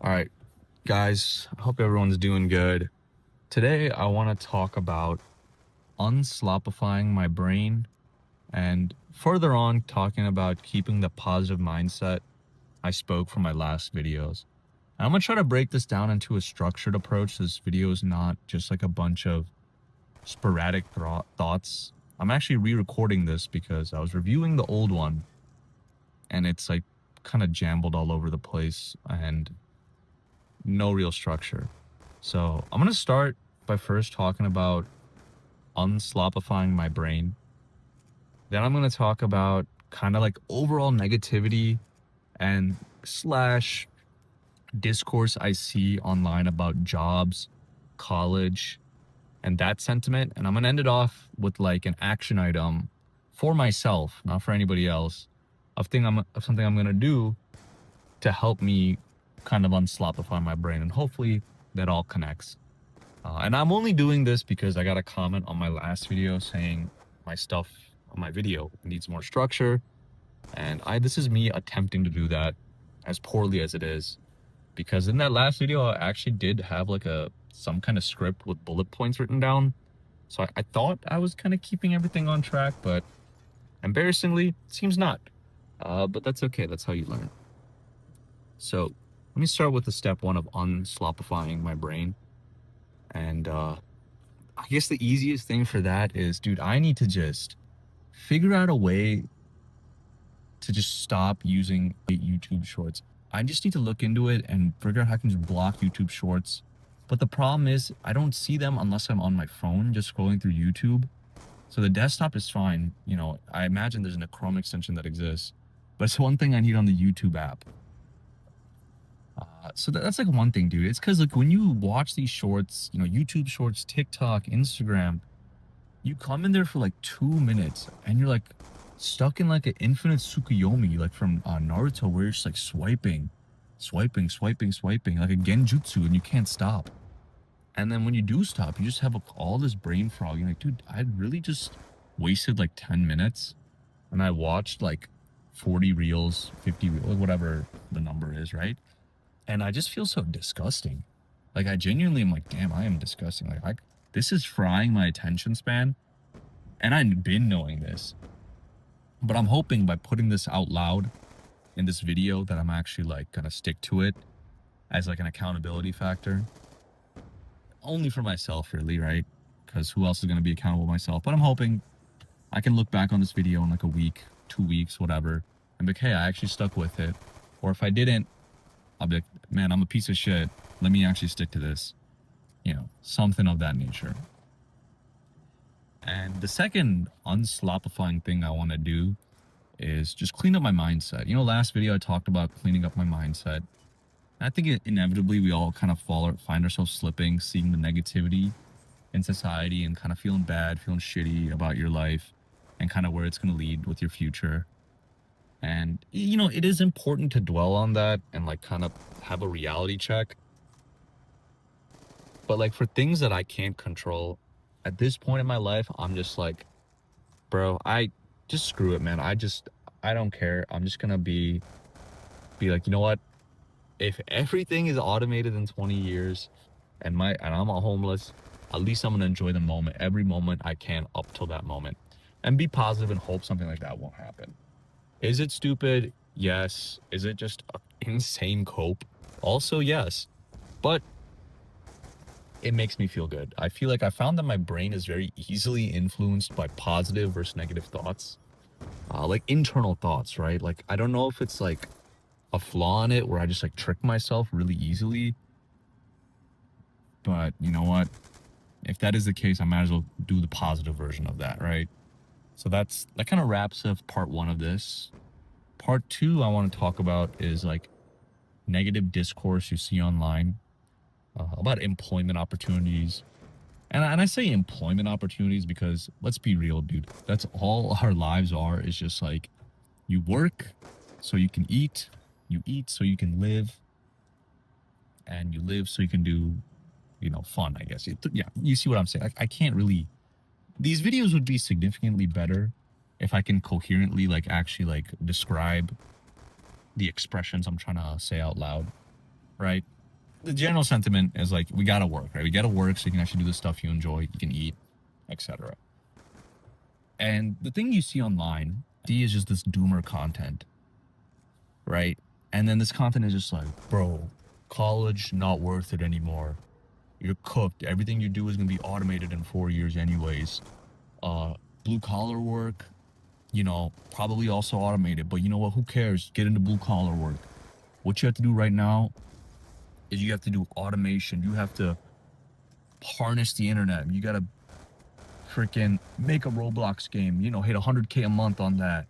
All right, guys, I hope everyone's doing good. Today, I want to talk about unslopifying my brain and further on talking about keeping the positive mindset I spoke from my last videos. And I'm going to try to break this down into a structured approach. This video is not just like a bunch of sporadic thoughts. I'm actually re-recording this because I was reviewing the old one and it's like kind of jambled all over the place and no real structure. So I'm going to start by first talking about unslopifying my brain. Then I'm going to talk about kind of like overall negativity and slash discourse I see online about jobs, college, and that sentiment. And I'm going to end it off with like an action item for myself, not for anybody else, of something I'm going to do to help me kind of unslopify my brain. And hopefully that all connects. And I'm only doing this because I got a comment on my last video saying my stuff on my video needs more structure. And this is me attempting to do that as poorly as it is. Because in that last video, I actually did have like some kind of script with bullet points written down. So I thought I was kind of keeping everything on track, but embarrassingly, it seems not. But that's okay. That's how you learn. So let me start with the step one of unslopifying my brain. And I guess the easiest thing for that is, dude, I need to just figure out a way to just stop using YouTube Shorts. I just need to look into it and figure out how I can just block YouTube Shorts. But the problem is I don't see them unless I'm on my phone just scrolling through YouTube. So the desktop is fine. You know, I imagine there's a Chrome extension that exists, but it's one thing I need on the YouTube app. So that's like one thing, dude. It's because like when you watch these shorts, you know, YouTube Shorts, TikTok, Instagram, you come in there for like 2 minutes and you're like stuck in like an infinite Tsukuyomi, like from Naruto, where you're just like swiping, like a genjutsu, and you can't stop. And then when you do stop, you just have all this brain fog. You're like, dude, I really just wasted like 10 minutes and I watched like 40 reels, 50 reels, whatever the number is, right? And I just feel so disgusting. Like I genuinely am like, damn, I am disgusting. Like this is frying my attention span. And I've been knowing this. But I'm hoping by putting this out loud in this video that I'm actually like gonna stick to it as like an accountability factor. Only for myself, really, right? Because who else is gonna be accountable myself? But I'm hoping I can look back on this video in like a week, 2 weeks, whatever, and be like, hey, I actually stuck with it. Or if I didn't, I'll be like, man, I'm a piece of shit. Let me actually stick to this. You know, something of that nature. And the second unslopifying thing I want to do is just clean up my mindset. You know, last video I talked about cleaning up my mindset. I think inevitably we all kind of find ourselves slipping, seeing the negativity in society and kind of feeling bad, feeling shitty about your life and kind of where it's going to lead with your future. And, you know, it is important to dwell on that and like kind of have a reality check. But like for things that I can't control at this point in my life, I'm just like, bro, I just screw it, man. I don't care. I'm just going to be like, you know what? If everything is automated in 20 years and I'm a homeless, at least I'm going to enjoy the moment, every moment I can up till that moment, and be positive and hope something like that won't happen. Is it stupid? Yes. Is it just an insane cope? Also, yes. But it makes me feel good. I feel like I found that my brain is very easily influenced by positive versus negative thoughts. Like internal thoughts, right? Like, I don't know if it's like a flaw in it where I just like trick myself really easily. But you know what? If that is the case, I might as well do the positive version of that, right? So that kind of wraps up part one of this. Part two I want to talk about is like negative discourse you see online about employment opportunities. And I say employment opportunities because let's be real, dude. That's all our lives are, is just like you work so you can eat, you eat so you can live, and you live so you can do, you know, fun, I guess. Yeah, you see what I'm saying? I can't really... These videos would be significantly better if I can coherently actually describe the expressions I'm trying to say out loud, right? The general sentiment is like, we gotta work, right? We gotta work so you can actually do the stuff you enjoy, you can eat, etc. And the thing you see online, D is just this doomer content, right? And then this content is just like, bro, college not worth it anymore. You're cooked. Everything you do is gonna be automated in 4 years anyways. Blue collar work, probably also automated. But you know what? Who cares? Get into blue collar work. What you have to do right now is you have to do automation. You have to harness the internet. You gotta freaking make a Roblox game. Hit 100K a month on that.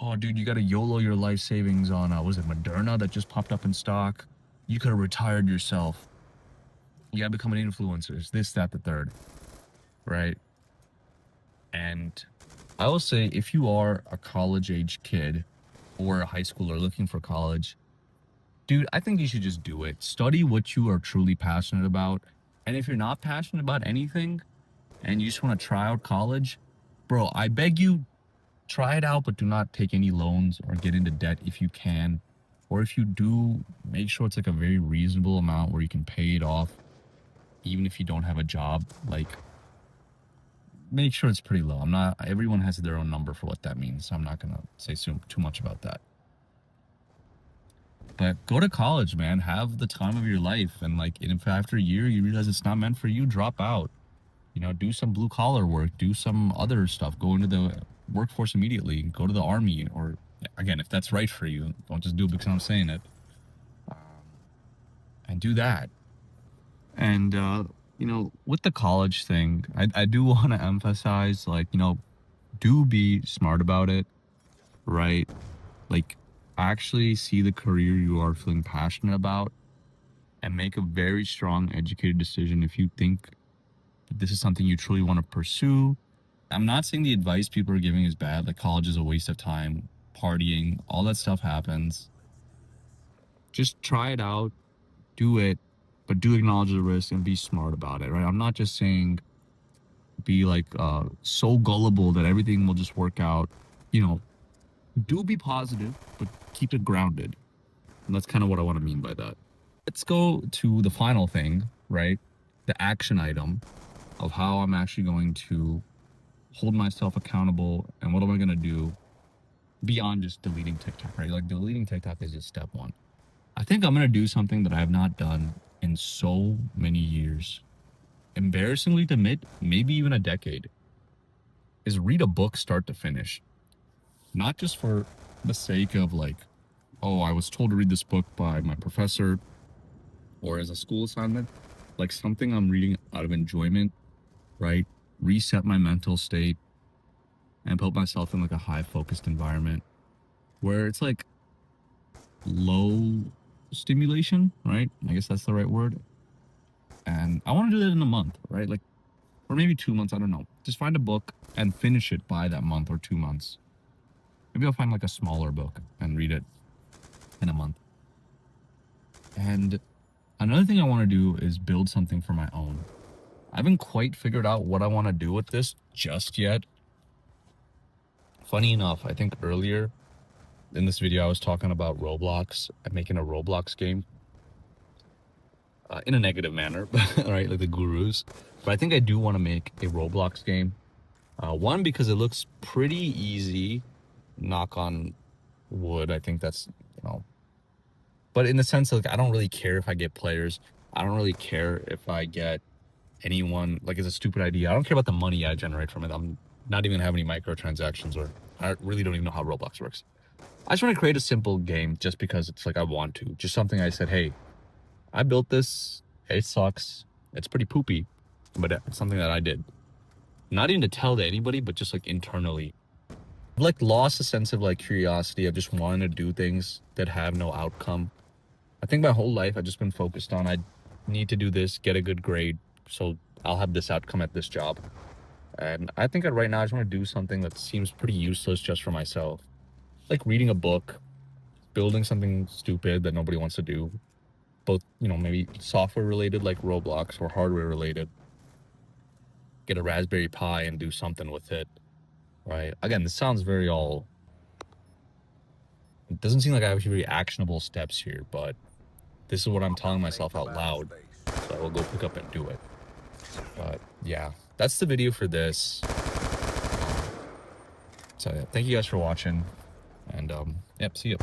Oh, dude, you gotta YOLO your life savings on was it Moderna that just popped up in stock? You could have retired yourself. You gotta become an influencer. It's this, that, the third, right? And I will say, if you are a college-age kid or a high schooler looking for college, dude, I think you should just do it. Study what you are truly passionate about. And if you're not passionate about anything and you just want to try out college, bro, I beg you, try it out, but do not take any loans or get into debt if you can. Or if you do, make sure it's like a very reasonable amount where you can pay it off, even if you don't have a job. Like, make sure it's pretty low. Everyone has their own number for what that means, so I'm not gonna say too much about that. But go to college, man. Have the time of your life. And like, if after a year you realize it's not meant for you, drop out. Do some blue collar work, do some other stuff, go into the workforce immediately, go to the army, or again, if that's right for you, don't just do it because I'm saying it. And do that. And, with the college thing, I do want to emphasize, like, do be smart about it, right? Like, actually see the career you are feeling passionate about and make a very strong, educated decision if you think this is something you truly want to pursue. I'm not saying the advice people are giving is bad, like college is a waste of time, partying, all that stuff happens. Just try it out, do it, but do acknowledge the risk and be smart about it, right? I'm not just saying be like so gullible that everything will just work out. Do be positive, but keep it grounded. And that's kind of what I want to mean by that. Let's go to the final thing, right? The action item of how I'm actually going to hold myself accountable and what am I going to do beyond just deleting TikTok, right? Like, deleting TikTok is just step one. I think I'm going to do something that I have not done in so many years. Embarrassingly to admit, maybe even a decade, is read a book start to finish. Not just for the sake of like, oh, I was told to read this book by my professor or as a school assignment, like something I'm reading out of enjoyment, right? Reset my mental state and put myself in like a high focused environment where it's like low stimulation, right? I guess that's the right word. And I want to do that in a month, right? Like, or maybe 2 months, I don't know. Just find a book and finish it by that month or 2 months. Maybe I'll find like a smaller book and read it in a month. And another thing I want to do is build something for my own. I haven't quite figured out what I want to do with this just yet. Funny enough, I think earlier in this video I was talking about Roblox and making a Roblox game. In a negative manner, right? Like the gurus. But I think I do want to make a Roblox game. One, because it looks pretty easy. Knock on wood. I think that's, but in the sense of, like, I don't really care if I get players. I don't really care if I get anyone. Like, it's a stupid idea. I don't care about the money I generate from it. I'm not even gonna have any microtransactions, or I really don't even know how Roblox works. I just want to create a simple game just because it's like I want to. Just something I said, hey, I built this. It sucks. It's pretty poopy, but it's something that I did. Not even to tell to anybody, but just like internally. I've like lost a sense of like curiosity. I've just wanted to do things that have no outcome. I think my whole life I've just been focused on, I need to do this, get a good grade, so I'll have this outcome at this job. And I think right now I just want to do something that seems pretty useless just for myself. Like reading a book, building something stupid that nobody wants to do. Both, maybe software related like Roblox or hardware related. Get a Raspberry Pi and do something with it, right? Again, this sounds it doesn't seem like I have very actionable steps here, but this is what I'm telling myself out loud. So I will go pick up and do it. But yeah, that's the video for this. So yeah, thank you guys for watching. And yep, see you.